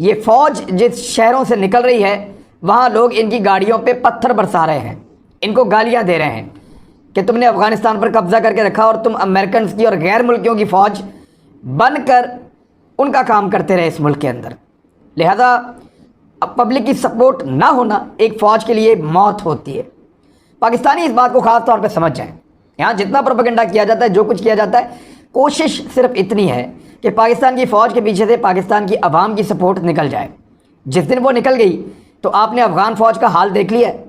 یہ فوج جس شہروں سے نکل رہی ہے وہاں لوگ ان کی گاڑیوں پہ پتھر برسا رہے ہیں، ان کو گالیاں دے رہے ہیں کہ تم نے افغانستان پر قبضہ کر کے رکھا اور تم امریکنز کی اور غیر ملکیوں کی فوج بن کر ان کا کام کرتے رہے اس ملک کے اندر۔ لہذا اب پبلک کی سپورٹ نہ ہونا ایک فوج کے لیے موت ہوتی ہے۔ پاکستانی اس بات کو خاص طور پہ سمجھ جائیں، یہاں جتنا پروپیگنڈا کیا جاتا ہے، جو کچھ کیا جاتا ہے، کوشش صرف اتنی ہے کہ پاکستان کی فوج کے پیچھے سے پاکستان کی عوام کی سپورٹ نکل جائے۔ جس دن وہ نکل گئی تو آپ نے افغان فوج کا حال دیکھ لیا ہے،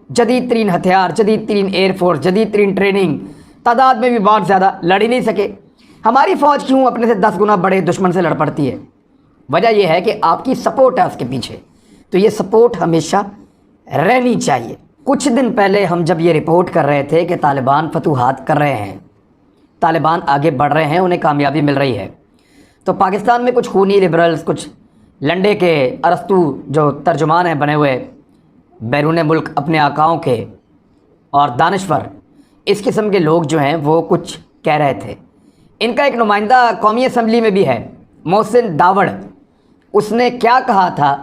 جدید ترین ہتھیار، جدید ترین ایئر فورس، جدید ترین ٹریننگ، تعداد میں بھی بہت زیادہ، لڑ ہی نہیں سکے۔ ہماری فوج کیوں اپنے سے 10 گنا بڑے دشمن سے لڑ پڑتی ہے؟ وجہ یہ ہے کہ آپ کی سپورٹ ہے اس کے پیچھے، تو یہ سپورٹ ہمیشہ رہنی چاہیے۔ کچھ دن پہلے ہم جب یہ رپورٹ کر رہے تھے کہ طالبان فتوحات کر رہے ہیں، طالبان آگے بڑھ رہے ہیں، انہیں کامیابی مل رہی ہے، تو پاکستان میں کچھ خونی لبرلز، کچھ لنڈے کے ارسطو جو ترجمان ہیں بنے ہوئے بیرون ملک اپنے آقاؤں کے، اور دانشور، اس قسم کے لوگ جو ہیں وہ کچھ کہہ رہے تھے۔ ان کا ایک نمائندہ قومی اسمبلی میں بھی ہے، محسن داوڑ، اس نے کیا کہا تھا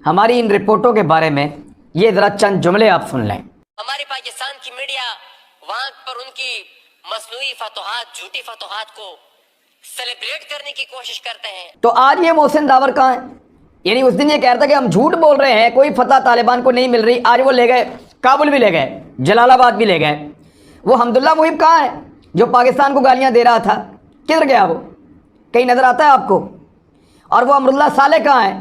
ہماری ان رپورٹوں کے بارے میں، یہ ذرا چند جملے آپ سن لیں۔ ہمارے پاکستان کی میڈیا وہاں پر ان کی مصنوعی فتوحات، جھوٹی فتوحات کو سیلیبریٹ کرنے کی کوشش کرتے ہیں۔ تو آج یہ محسن داوڑ کہاں ہے؟ یعنی اس دن یہ کہہ رہا تھا کہ ہم جھوٹ بول رہے ہیں، کوئی فتح طالبان کو نہیں مل رہی، آج وہ لے گئے، کابل بھی لے گئے، جلال آباد بھی لے گئے۔ وہ حمداللہ محب کہاں ہے جو پاکستان کو گالیاں دے رہا تھا؟ کدھر گیا وہ؟ کہیں نظر آتا ہے آپ کو؟ اور وہ امراللہ صالح کہاں ہے؟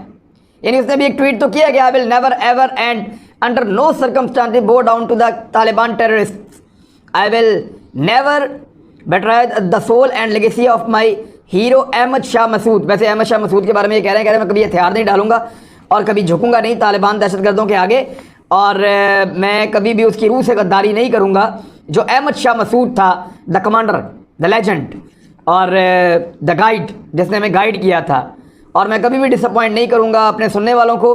یعنی اس نے بھی ایک ٹویٹ تو کیا کہ I will never ever and under no circumstances bow down to the Taliban terrorists. I will never betray the soul and legacy of my hero Ahmad Shah مسعود۔ ویسے احمد شاہ مسعود کے بارے میں یہ کہہ رہے ہیں میں کبھی ہتھیار نہیں ڈالوں گا اور کبھی جھکوں گا نہیں طالبان دہشت گردوں کے آگے، اور میں کبھی بھی اس کی روح سے غداری نہیں کروں گا جو احمد شاہ مسعود تھا، دا کمانڈر، دا لیجنڈ، اور دا گائیڈ، جس نے ہمیں گائیڈ کیا تھا، اور میں کبھی بھی ڈس اپوائنٹ نہیں کروں گا اپنے سننے والوں کو،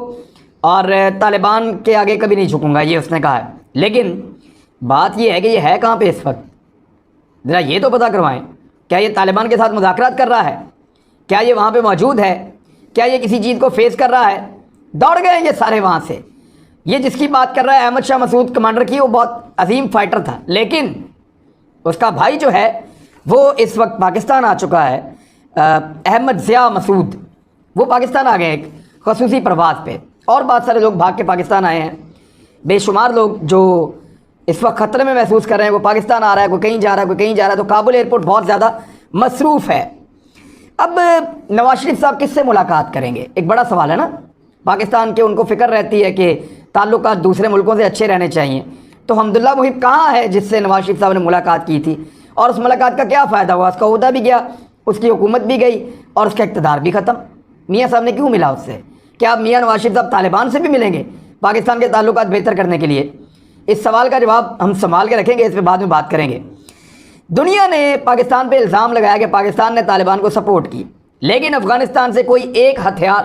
اور طالبان کے آگے کبھی نہیں جھکوں گا، یہ اس نے کہا ہے۔ لیکن بات یہ ہے کہ یہ ہے کہاں پہ اس وقت؟ ذرا یہ تو پتہ کروائیں، کیا یہ طالبان کے ساتھ مذاکرات کر رہا ہے؟ کیا یہ وہاں پہ موجود ہے؟ کیا یہ کسی چیز کو فیس کر رہا ہے؟ دوڑ گئے ہیں یہ سارے وہاں سے۔ یہ جس کی بات کر رہا ہے احمد شاہ مسعود کمانڈر کی، وہ بہت عظیم فائٹر تھا، لیکن اس کا بھائی جو ہے وہ اس وقت پاکستان آ چکا ہے، احمد ضیاء مسعود، وہ پاکستان آ گئے ایک خصوصی پرواز پہ، اور بہت سارے لوگ بھاگ کے پاکستان آئے ہیں۔ بے شمار لوگ جو اس وقت خطرے میں محسوس کر رہے ہیں، وہ پاکستان آ رہا ہے، کوئی کہیں جا رہا ہے، کوئی کہیں جا رہا ہے، تو کابل ایئرپورٹ بہت زیادہ مصروف ہے۔ اب نواز شریف صاحب کس سے ملاقات کریں گے؟ ایک بڑا سوال ہے نا۔ پاکستان کے ان کو فکر رہتی ہے کہ تعلقات دوسرے ملکوں سے اچھے رہنے چاہیے، تو حمداللہ محب کہاں ہے جس سے نواز شریف صاحب نے ملاقات کی تھی؟ اور اس ملاقات کا کیا فائدہ ہوا؟ اس کا عہدہ بھی گیا، اس کی حکومت بھی گئی، اور اس کا اقتدار بھی ختم۔ میاں صاحب نے کیوں ملا اس سے؟ کیا اب میاں نواز شریف صاحب طالبان سے بھی ملیں گے پاکستان کے تعلقات بہتر کرنے کے لیے؟ اس سوال کا جواب ہم سنبھال کے رکھیں گے، اس پہ بعد میں بات کریں گے۔ دنیا نے پاکستان پہ الزام لگایا کہ پاکستان نے طالبان کو سپورٹ کی، لیکن افغانستان سے کوئی ایک ہتھیار،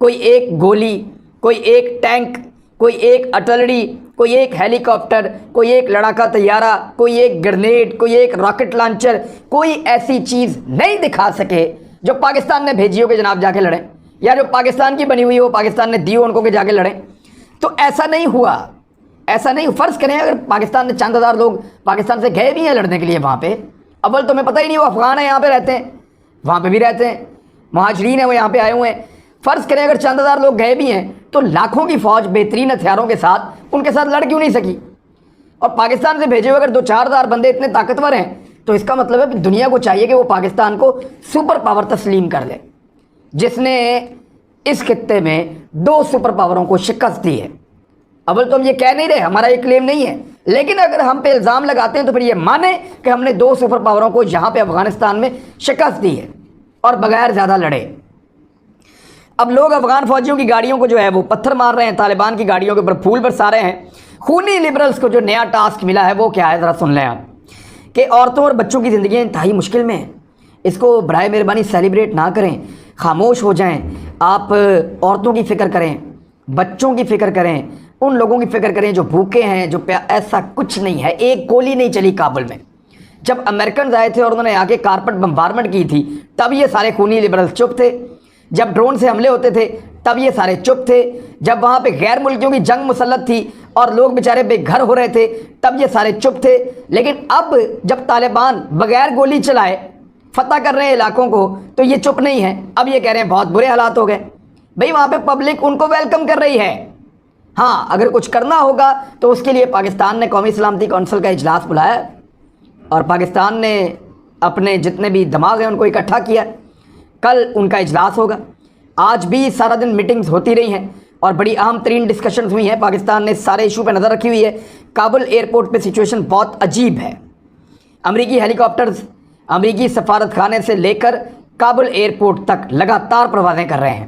کوئی ایک گولی، کوئی ایک ٹینک، کوئی ایک ارٹلری، کوئی ایک ہیلی کاپٹر، کوئی ایک لڑاکا طیارہ، کوئی ایک گرنیڈ، کوئی ایک راکٹ لانچر، کوئی ایسی چیز نہیں دکھا سکے جو پاکستان نے بھیجی ہو کہ جناب جا کے لڑیں، یا جو پاکستان کی بنی ہوئی ہو پاکستان نے دی ہو ان کو کہ جا کے لڑیں۔ تو ایسا نہیں ہوا، ایسا نہیں۔ فرض کریں اگر پاکستان نے چند ہزار لوگ پاکستان سے گئے بھی ہیں لڑنے کے لیے وہاں پہ، اول تمہیں پتہ ہی نہیں وہ افغان ہیں، یہاں پہ رہتے ہیں، وہاں پہ بھی رہتے ہیں، مہاجرین ہیں، وہ یہاں پہ آئے ہوئے ہیں۔ فرض کریں اگر چند ہزار لوگ گئے بھی ہیں تو لاکھوں کی فوج بہترین ہتھیاروں کے ساتھ ان کے ساتھ لڑ کیوں نہیں سکی؟ اور پاکستان سے بھیجے ہوئے اگر 2-4 ہزار بندے اتنے طاقتور ہیں تو اس کا مطلب ہے کہ دنیا کو چاہیے کہ وہ پاکستان کو سپر پاور تسلیم کر لے، جس نے اس خطے میں 2 سپر پاوروں کو شکست دی ہے۔ اول تو ہم یہ کہہ نہیں رہے، ہمارا یہ کلیم نہیں ہے، لیکن اگر ہم پہ الزام لگاتے ہیں تو پھر یہ مانیں کہ ہم نے 2 سپر پاوروں کو یہاں پہ افغانستان میں شکست دی ہے اور بغیر زیادہ لڑے۔ اب لوگ افغان فوجیوں کی گاڑیوں کو جو ہے وہ پتھر مار رہے ہیں، طالبان کی گاڑیوں کے اوپر پھول برسا رہے ہیں۔ خونی لبرلز کو جو نیا ٹاسک ملا ہے وہ کیا ہے، ذرا سن لیں آپ، کہ عورتوں اور بچوں کی زندگیاں انتہائی مشکل میں ہیں، اس کو برائے مہربانی سیلیبریٹ نہ کریں، خاموش ہو جائیں۔ آپ عورتوں کی فکر کریں، بچوں کی فکر کریں، ان لوگوں کی فکر کریں جو بھوکے ہیں، جو ایسا کچھ نہیں ہے۔ ایک گولی نہیں چلی کابل میں، جب امریکنز آئے تھے اور انہوں نے آ کے کارپٹ بمبارمنٹ کی تھی تب یہ سارے خونی لبرلز چپ تھے۔ جب ڈرون سے حملے ہوتے تھے تب یہ سارے چپ تھے، جب وہاں پہ غیر ملکیوں کی جنگ مسلط تھی اور لوگ بیچارے بے گھر ہو رہے تھے تب یہ سارے چپ تھے، لیکن اب جب طالبان بغیر گولی چلائے فتح کر رہے ہیں علاقوں کو تو یہ چپ نہیں ہیں، اب یہ کہہ رہے ہیں بہت برے حالات ہو گئے۔ بھئی وہاں پہ پبلک ان کو ویلکم کر رہی ہے، ہاں اگر کچھ کرنا ہوگا تو اس کے لیے پاکستان نے قومی سلامتی کونسل کا اجلاس بلایا ہے اور پاکستان نے اپنے جتنے بھی دماغ ہیں ان کو اکٹھا کیا، کل ان کا اجلاس ہوگا۔ آج بھی سارا دن میٹنگز ہوتی رہی ہیں اور بڑی اہم ترین ڈسکشنز ہوئی ہیں، پاکستان نے سارے ایشو پہ نظر رکھی ہوئی ہے۔ کابل ایئرپورٹ پہ سچویشن بہت عجیب ہے، امریکی ہیلی کاپٹرز امریکی سفارت خانے سے لے کر کابل ایئرپورٹ تک لگاتار پروازیں کر رہے ہیں،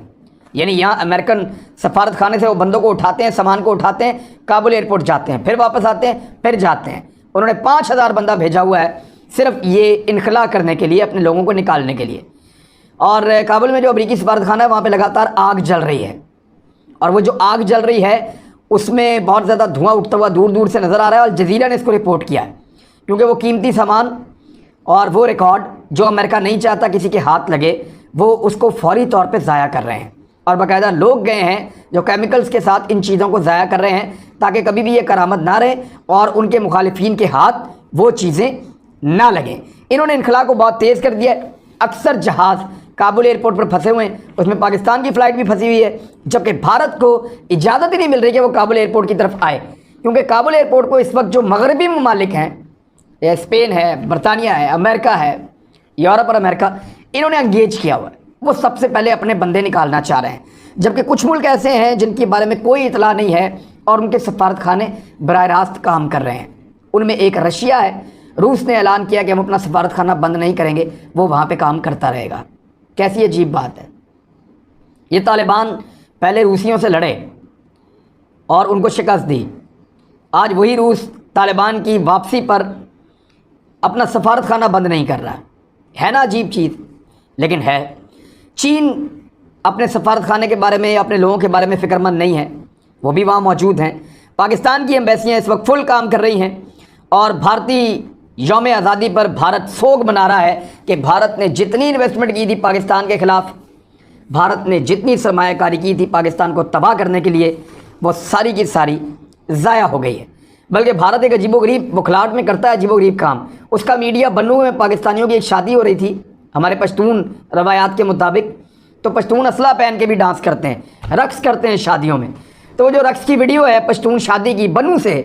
یعنی یہاں امریکن سفارت خانے سے وہ بندوں کو اٹھاتے ہیں، سامان کو اٹھاتے ہیں، کابل ایئرپورٹ جاتے ہیں، پھر واپس آتے ہیں، پھر جاتے ہیں۔ انہوں نے 5000 بندہ بھیجا ہوا ہے صرف یہ انخلا کرنے کے لیے، اپنے لوگوں کو نکالنے کے لیے۔ اور کابل میں جو امریکی سفارت خانہ ہے وہاں پہ لگاتار آگ جل رہی ہے، اور وہ جو آگ جل رہی ہے اس میں بہت زیادہ دھواں اٹھتا ہوا دور دور سے نظر آ رہا ہے، اور الجزیرہ نے اس کو رپورٹ کیا ہے کیونکہ وہ قیمتی سامان اور وہ ریکارڈ جو امریکہ نہیں چاہتا کسی کے ہاتھ لگے وہ اس کو فوری طور پہ ضائع کر رہے ہیں، اور باقاعدہ لوگ گئے ہیں جو کیمیکلز کے ساتھ ان چیزوں کو ضائع کر رہے ہیں تاکہ کبھی بھی یہ کرامت نہ رہے اور ان کے مخالفین کے ہاتھ وہ چیزیں نہ لگیں۔ انہوں نے انخلا کو بہت تیز کر دیا ہے، اکثر جہاز کابل ایئرپورٹ پر پھنسے ہوئے ہیں، اس میں پاکستان کی فلائٹ بھی پھنسی ہوئی ہے، جبکہ بھارت کو اجازت ہی نہیں مل رہی کہ وہ کابل ایئرپورٹ کی طرف آئے، کیونکہ کابل ایئرپورٹ کو اس وقت جو مغربی ممالک ہیں، اسپین ہے، برطانیہ ہے، امریکہ ہے، یورپ اور امریکہ، انہوں نے انگیج کیا ہوا ہے، وہ سب سے پہلے اپنے بندے نکالنا چاہ رہے ہیں، جبکہ کچھ ملک ایسے ہیں جن کے بارے میں کوئی اطلاع نہیں ہے اور ان کے سفارت خانے براہ راست کام کر رہے ہیں۔ ان میں ایک رشیا ہے، روس نے اعلان کیا کہ ہم اپنا سفارت خانہ بند نہیں کریں گے، وہ وہاں پہ کام کرتا رہے گا۔ کیسی عجیب بات ہے، یہ طالبان پہلے روسیوں سے لڑے اور ان کو شکست دی، آج وہی روس طالبان کی واپسی پر اپنا سفارت خانہ بند نہیں کر رہا ہے نا عجیب چیز، لیکن ہے۔ چین اپنے سفارت خانے کے بارے میں یا اپنے لوگوں کے بارے میں فکر مند نہیں ہے، وہ بھی وہاں موجود ہیں۔ پاکستان کی ایمبیسیاں اس وقت فل کام کر رہی ہیں اور بھارتی یوم آزادی پر بھارت سوگ منا رہا ہے کہ بھارت نے جتنی انویسٹمنٹ کی تھی پاکستان کے خلاف، بھارت نے جتنی سرمایہ کاری کی تھی پاکستان کو تباہ کرنے کے لیے، وہ ساری کی ساری ضائع ہو گئی ہے۔ بلکہ بھارت ایک عجیب و غریب بکھلاہٹ میں کرتا ہے عجیب و غریب کام۔ اس کا میڈیا بنو میں پاکستانیوں کی ایک شادی ہو رہی تھی ہمارے پشتون روایات کے مطابق، تو پشتون اسلحہ پہن کے بھی ڈانس کرتے ہیں، رقص کرتے ہیں شادیوں میں، تو وہ جو رقص کی ویڈیو ہے پشتون شادی کی بنو سے،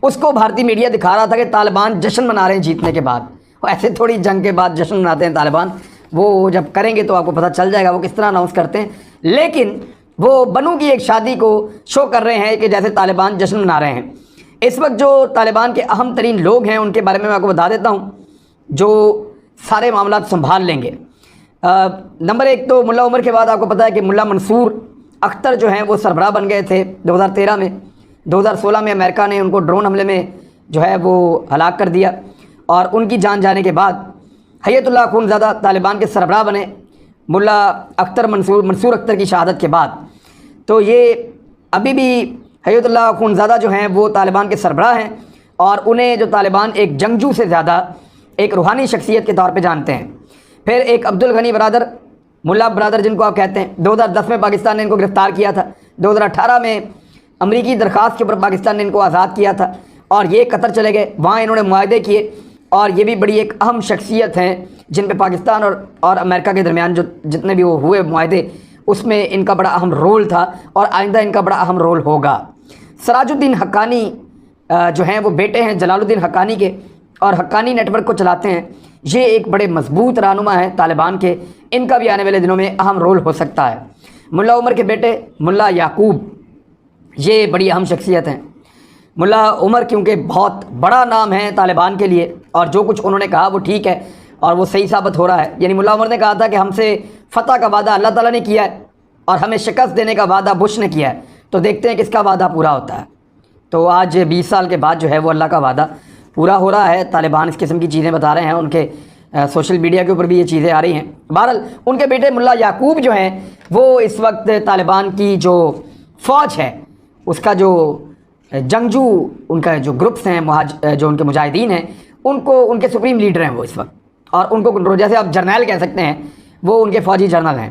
اس کو بھارتی میڈیا دکھا رہا تھا کہ طالبان جشن منا رہے ہیں جیتنے کے بعد۔ ایسے تھوڑی جنگ کے بعد جشن مناتے ہیں طالبان، وہ جب کریں گے تو آپ کو پتہ چل جائے گا وہ کس طرح اناؤنس کرتے ہیں، لیکن وہ بنو کی ایک شادی کو شو کر رہے ہیں کہ جیسے طالبان جشن منا رہے ہیں۔ اس وقت جو طالبان کے اہم ترین لوگ ہیں ان کے بارے میں آپ کو بتا دیتا ہوں جو سارے معاملات سنبھال لیں گے۔ نمبر 1 تو ملا عمر کے بعد آپ کو پتہ ہے کہ ملا منصور اختر جو ہیں وہ سربراہ بن گئے تھے 2013 میں۔ 2016 میں امریکہ نے ان کو ڈرون حملے میں جو ہے وہ ہلاک کر دیا، اور ان کی جان جانے کے بعد حیات اللہ اخونزادہ طالبان کے سربراہ بنے ملا اختر منصور اختر کی شہادت کے بعد۔ تو یہ ابھی بھی حیات اللہ اخونزادہ جو ہیں وہ طالبان کے سربراہ ہیں، اور انہیں جو طالبان ایک جنگجو سے زیادہ ایک روحانی شخصیت کے طور پہ جانتے ہیں۔ پھر ایک عبدالغنی برادر، ملا برادر جن کو آپ کہتے ہیں، 2010 میں پاکستان نے ان کو گرفتار کیا تھا، 2018 میں امریکی درخواست کے اوپر پاکستان نے ان کو آزاد کیا تھا، اور یہ قطر چلے گئے، وہاں انہوں نے معاہدے کیے، اور یہ بھی بڑی ایک اہم شخصیت ہیں جن پہ پاکستان اور امریکہ کے درمیان جو جتنے بھی وہ ہوئے معاہدے، اس میں ان کا بڑا اہم رول تھا اور آئندہ ان کا بڑا اہم رول ہوگا۔ سراج الدین حقانی جو ہیں وہ بیٹے ہیں جلال الدین حقانی کے، اور حقانی نیٹ ورک کو چلاتے ہیں، یہ ایک بڑے مضبوط رہنما ہیں طالبان کے، ان کا بھی آنے والے دنوں میں اہم رول ہو سکتا ہے۔ ملا عمر کے بیٹے ملا یعقوب یہ بڑی اہم شخصیت ہیں۔ ملا عمر کیونکہ بہت بڑا نام ہے طالبان کے لیے، اور جو کچھ انہوں نے کہا وہ ٹھیک ہے اور وہ صحیح ثابت ہو رہا ہے۔ یعنی ملا عمر نے کہا تھا کہ ہم سے فتح کا وعدہ اللہ تعالیٰ نے کیا ہے اور ہمیں شکست دینے کا وعدہ بش نے کیا ہے، تو دیکھتے ہیں کس کا وعدہ پورا ہوتا ہے۔ تو آج 20 سال کے بعد جو ہے وہ اللہ کا وعدہ پورا ہو رہا ہے۔ طالبان اس قسم کی چیزیں بتا رہے ہیں، ان کے سوشل میڈیا کے اوپر بھی یہ چیزیں آ رہی ہیں۔ بہرحال ان کے بیٹے ملا یعقوب جو ہیں وہ اس وقت طالبان کی جو فوج ہے اس کا جو جنگجو ان کا جو گروپس ہیں جو ان کے مجاہدین ہیں ان کے سپریم لیڈر ہیں وہ اس وقت، اور ان کو جیسے آپ جرنیل کہہ سکتے ہیں، وہ ان کے فوجی جرنل ہیں۔